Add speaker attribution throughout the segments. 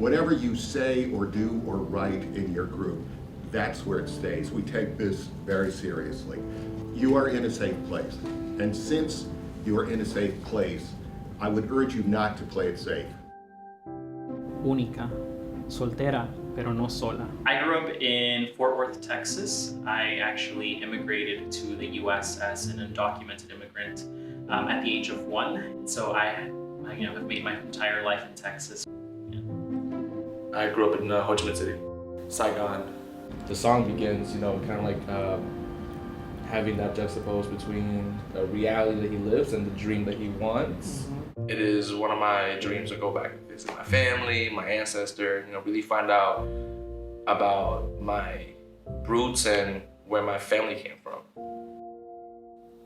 Speaker 1: Whatever you say or do or write in your group, that's where it stays. We take this very seriously. You are in a safe place. And since you are in a safe place, I would urge you not to play it safe.
Speaker 2: Única, soltera, pero no sola.
Speaker 3: I grew up in Fort Worth, Texas. I actually immigrated to the US as an undocumented immigrant at the age of 1. So I have made my entire life in Texas.
Speaker 4: I grew up in Ho Chi Minh City, Saigon. The song begins, kind of like having that juxtaposed between the reality that he lives and the dream that he wants. It is one of my dreams to go back and visit my family, my ancestor, really find out about my roots and where my family came from.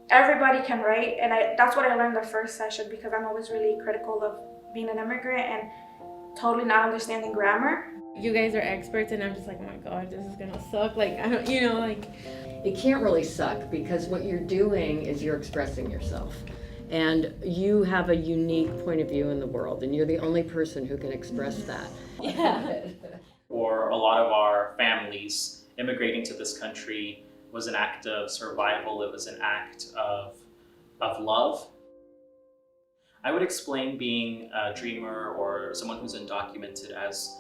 Speaker 5: Everybody can write, and that's what I learned the first session, because I'm always really critical of being an immigrant and totally not understanding grammar.
Speaker 6: You guys are experts, and I'm just like, oh my God, this is gonna suck. Like, I don't,
Speaker 7: It can't really suck, because what you're doing is you're expressing yourself. And you have a unique point of view in the world, and you're the only person who can express that.
Speaker 6: Yeah.
Speaker 3: For a lot of our families, immigrating to this country was an act of survival. It was an act of love. I would explain being a dreamer or someone who's undocumented as,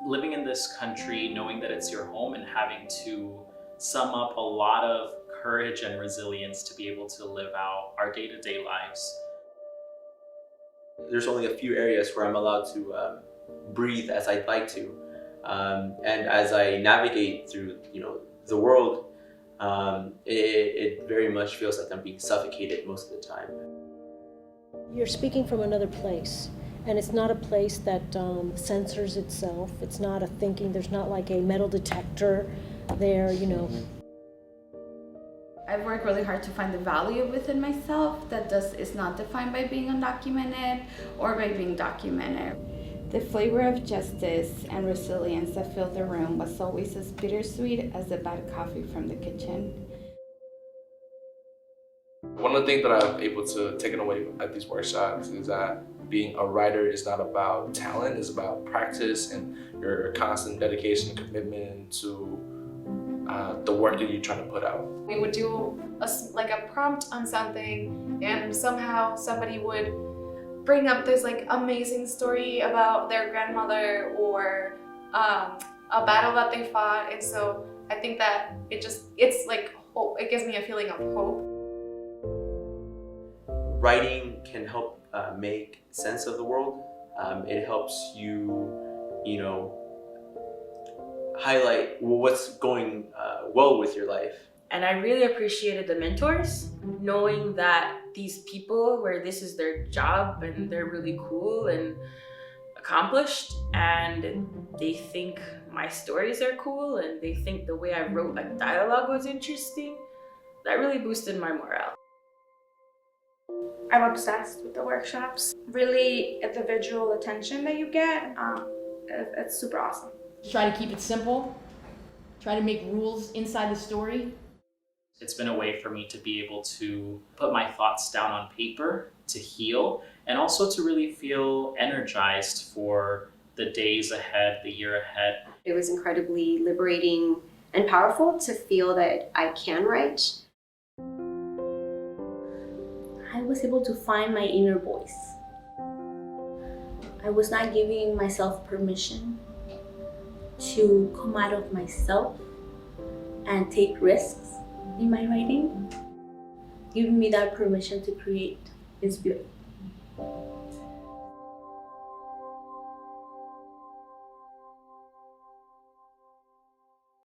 Speaker 3: living in this country, knowing that it's your home, and having to sum up a lot of courage and resilience to be able to live out our day-to-day lives.
Speaker 8: There's only a few areas where I'm allowed to breathe as I'd like to. And as I navigate through, the world, it very much feels like I'm being suffocated most of the time.
Speaker 9: You're speaking from another place, and it's not a place that censors itself. It's not a thinking, there's not like a metal detector there,
Speaker 10: I've worked really hard to find the value within myself that is not defined by being undocumented or by being documented. The flavor of justice and resilience that filled the room was always as bittersweet as the bad coffee from the kitchen.
Speaker 4: One of the things that I'm able to take away at these workshops is that being a writer is not about talent, it's about practice and your constant dedication and commitment to the work that you're trying to put out.
Speaker 11: We would do a prompt on something, and somehow somebody would bring up this amazing story about their grandmother or a battle that they fought, and so I think that it's like hope. It gives me a feeling of hope.
Speaker 8: Writing can help make sense of the world. It helps you, highlight what's going well with your life.
Speaker 12: And I really appreciated the mentors, knowing that these people where this is their job and they're really cool and accomplished, and they think my stories are cool and they think the way I wrote a dialogue was interesting. That really boosted my morale.
Speaker 5: I'm obsessed with the workshops. Really, the visual attention that you get, it's super awesome.
Speaker 13: Try to keep it simple. Try to make rules inside the story.
Speaker 3: It's been a way for me to be able to put my thoughts down on paper, to heal, and also to really feel energized for the days ahead, the year ahead.
Speaker 14: It was incredibly liberating and powerful to feel that I can write.
Speaker 15: I was able to find my inner voice. I was not giving myself permission to come out of myself and take risks in my writing. Giving me that permission to create is beautiful.